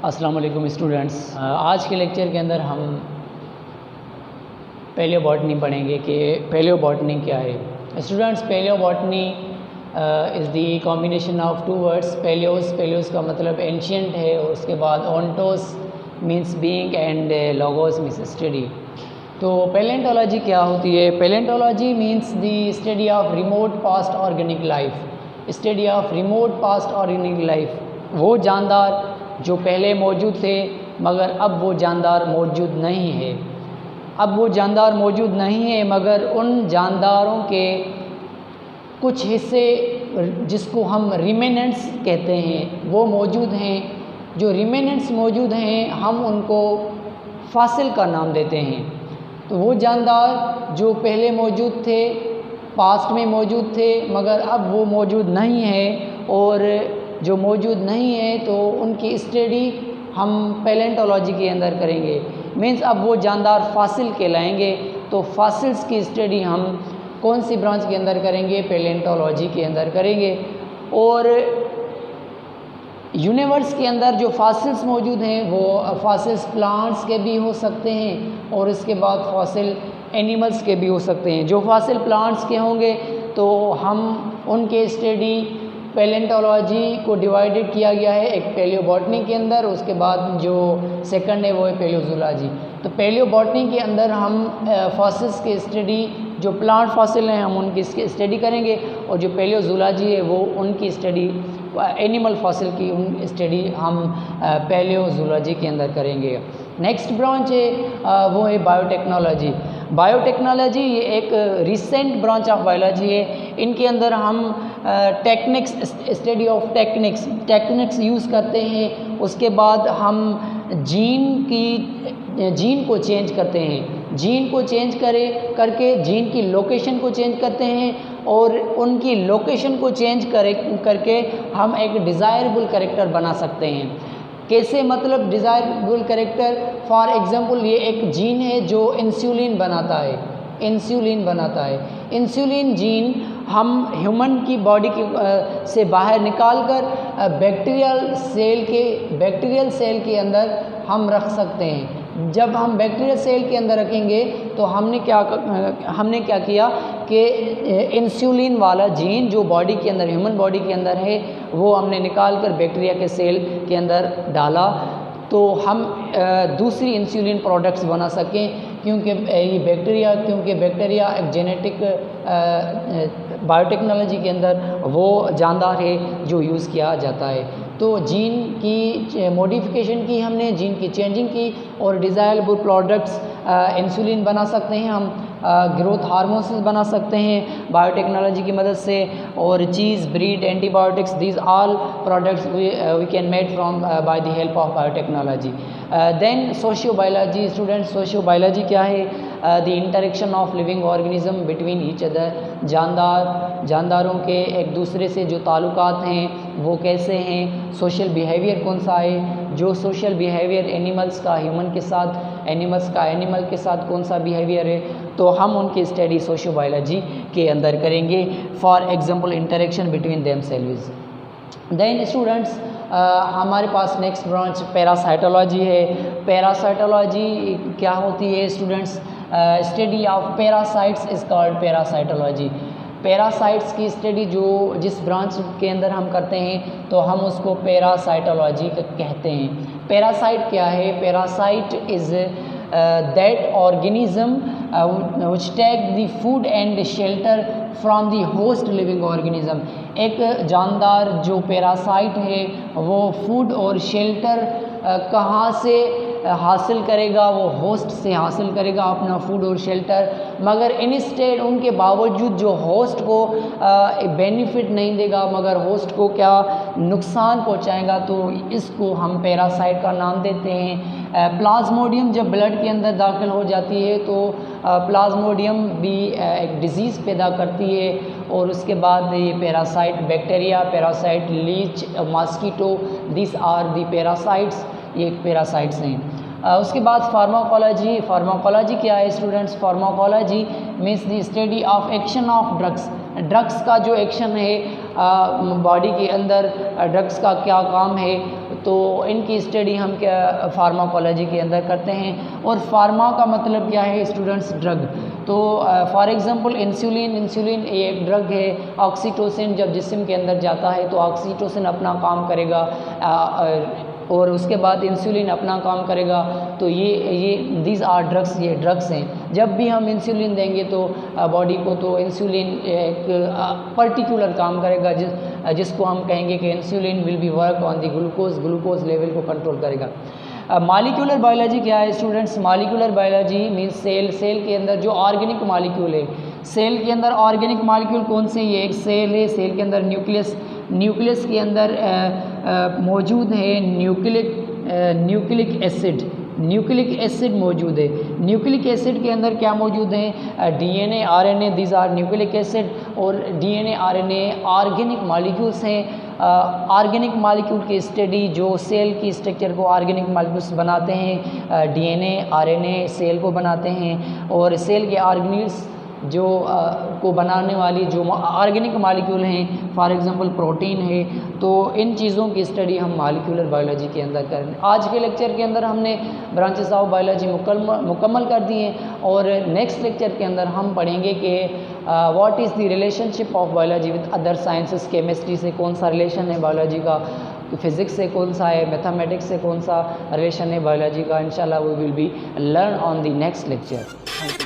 अस्सलाम वालेकुम स्टूडेंट्स। आज के लेक्चर के अंदर हम पैलियोबॉटनी पढ़ेंगे कि पैलियोबॉटनी क्या है। Students, palaeobotany is the combination of two words. पैलियोस का मतलब एंशियंट है, और उसके बाद ओंटोस मीन्स बीइंग एंड लोगोस मीन्स स्टडी। तो पैलेंटोलॉजी क्या होती है? Palaeontology means the study of remote past organic life. Study of remote past organic life, वो जानदार जो पहले मौजूद थे मगर अब वो जानदार मौजूद नहीं है। अब वो जानदार मौजूद नहीं है, मगर उन जानदारों के कुछ हिस्से जिसको हम रिमेनेंट्स कहते हैं वो मौजूद हैं। जो रिमेनेंट्स मौजूद हैं हम उनको फासिल का नाम देते हैं। तो वो जानदार जो पहले मौजूद थे, पास्ट में मौजूद थे, मगर अब वो मौजूद नहीं है, और जो मौजूद नहीं है तो उनकी स्टडी हम पैलेंटोलॉजी के अंदर करेंगे। मीन्स अब वो जानदार फासिल कहलाएंगे। तो फासिल्स की स्टडी हम कौन सी ब्रांच के अंदर करेंगे? पैलेंटोलॉजी के अंदर करेंगे। और यूनिवर्स के अंदर जो फासिल्स मौजूद हैं वो फासिल्स प्लांट्स के भी हो सकते हैं, और इसके बाद फासिल एनिमल्स के भी हो सकते हैं। जो फासिल प्लांट्स के होंगे तो हम उनके स्टडी पैलेंटोलॉजी को डिवाइडेड किया गया है एक पैलियोबॉटनी के अंदर। उसके बाद जो सेकंड है वो है पैलियोजूलॉजी। तो पैलियोबॉटनी के अंदर हम फॉसिल्स की स्टडी, जो प्लांट फॉसिल हैं हम उनकी स्टडी करेंगे, और जो पैलियोजूलॉजी है वो उनकी स्टडी एनिमल फॉसिल की उन स्टडी हम पैलियोजूलॉजी के अंदर करेंगे। नेक्स्ट ब्रांच है वो है बायोटेक्नोलॉजी। बायोटेक्नोलॉजी ये एक रिसेंट ब्रांच ऑफ बायोलॉजी है। इनके अंदर हम techniques, study of techniques use करते हैं। उसके बाद हम जीन को चेंज करते हैं। जीन को चेंज करके जीन की लोकेशन को चेंज करते हैं, और उनकी लोकेशन को चेंज करके हम एक डिज़ायरेबल कैरेक्टर बना सकते हैं। कैसे? मतलब डिज़ायरेबल कैरेक्टर, फॉर एग्जांपल ये एक जीन है जो इंसुलिन बनाता है। इंसुलिन जीन हम ह्यूमन की बॉडी से बाहर निकालकर बैक्टीरियल सेल के अंदर हम रख सकते हैं। जब हम बैक्टीरियल सेल के अंदर रखेंगे तो हमने क्या किया कि इंसुलिन वाला जीन जो बॉडी के अंदर, ह्यूमन बॉडी के अंदर है, वो हमने निकाल कर बैक्टीरिया के सेल के अंदर डाला, तो हम दूसरी इंसुलिन प्रोडक्ट्स बना सकें। क्योंकि बैक्टीरिया एक जेनेटिक बायोटेक्नोलॉजी के अंदर वो जानदार है जो यूज़ किया जाता है। तो जीन की मॉडिफिकेशन की हमने, जीन की चेंजिंग की, और डिज़ायरेबल प्रोडक्ट्स इंसुलिन बना सकते हैं हम, ग्रोथ हार्मोन्स बना सकते हैं बायोटेक्नोलॉजी की मदद से, और cheese, bread, antibiotics, these all products we can made from by the help of biotechnology. Then sociobiology. Student, sociobiology क्या है? The interaction of living organism between each other. जानदारों के एक दूसरे से जो ताल्लुकात हैं वो कैसे हैं? सोशल बिहेवियर कौन सा है? जो सोशल बिहेवियर एनिमल्स का ह्यूमन के साथ, एनिमल्स का एनिमल के साथ कौन सा बिहेवियर है, तो हम उनकी स्टडी सोशियोबायोलॉजी के अंदर करेंगे। For example interaction between them cells. Then students, हमारे पास नेक्स्ट ब्रांच पैरासाइटोलॉजी है। पैरासाइटोलॉजी क्या होती है? Students, study of parasites is called parasitology. Parasites की स्टडी जिस ब्रांच के अंदर हम करते हैं तो हम उसको पैरासाइटोलॉजी कहते हैं। पैरासाइट क्या है? Parasite is that organism which take the food and shelter from the host living organism। एक जानदार जो पैरासाइट है वो फूड और शेल्टर कहाँ से हासिल करेगा? वो होस्ट से हासिल करेगा अपना फूड और शेल्टर, मगर इंस्टेड उनके बावजूद जो होस्ट को बेनिफिट नहीं देगा, मगर होस्ट को क्या नुकसान पहुंचाएगा, तो इसको हम पैरासाइट का नाम देते हैं। प्लाज्मोडियम जब ब्लड के अंदर दाखिल हो जाती है तो प्लाज्मोडियम भी एक डिजीज़ पैदा करती है, और उसके बाद ये parasite, bacteria, parasite, leech, mosquito, this are the parasites, ये पैरासाइट्स हैं। उसके बाद फार्माकोलॉजी क्या है? Students, pharmacology means the study of action of drugs का जो एक्शन है बॉडी के अंदर, ड्रग्स का क्या काम है, तो इनकी स्टडी हम क्या फार्माकोलॉजी के अंदर करते हैं। और फार्मा का मतलब क्या है स्टूडेंट्स? ड्रग। तो फॉर एग्जांपल इंसुलिन एक ड्रग है। ऑक्सीटोसिन जब जिस्म के अंदर जाता है तो ऑक्सीटोसिन अपना काम करेगा और उसके बाद इंसुलिन अपना काम करेगा। तो ये दीज आर ड्रग्स, ये ड्रग्स हैं। जब भी हम इंसुलिन देंगे तो बॉडी को, तो इंसुलिन एक पर्टिकुलर काम करेगा जिसको हम कहेंगे कि insulin will be work on the glucose level को कंट्रोल करेगा। मॉलिक्यूलर बायोलॉजी क्या है students? Molecular biology means cell के अंदर जो ऑर्गेनिक मॉलिक्यूल है, सेल के अंदर ऑर्गेनिक मॉलिक्यूल कौन से? ये एक सेल है, सेल के अंदर न्यूक्लियस के अंदर मौजूद है न्यूक्लिक एसिड मौजूद है। न्यूक्लिक एसिड के अंदर क्या मौजूद है? DNA, RNA, these are nucleic acid. और डीएनए, आरएनए ऑर्गेनिक मॉलिक्यूल्स हैं। ऑर्गेनिक मॉलिक्यूल की स्टडी जो सेल की स्ट्रक्चर को ऑर्गेनिक मॉलिक्यूल्स बनाते हैं, डीएनए, आरएनए सेल को बनाते हैं। और सेल के ऑर्गेनिल्स जो को बनाने वाली जो ऑर्गेनिक मॉलिक्यूल हैं, फॉर एग्जांपल प्रोटीन है। तो इन चीज़ों की स्टडी हम मॉलिक्यूलर बायोलॉजी के अंदर करें। आज के लेक्चर के अंदर हमने ब्रांचेस ऑफ बायोलॉजी मुकम्मल कर दी हैं और नेक्स्ट लेक्चर के अंदर हम पढ़ेंगे कि what is the relationship of biology with other sciences. Chemistry से कौन सा रिलेशन है बायोलॉजी का, फिज़िक्स से कौन सा है, मैथमेटिक्स से कौन सा रिलेशन है बायोलॉजी का। इंशाल्लाह we will be learn on the next lecture.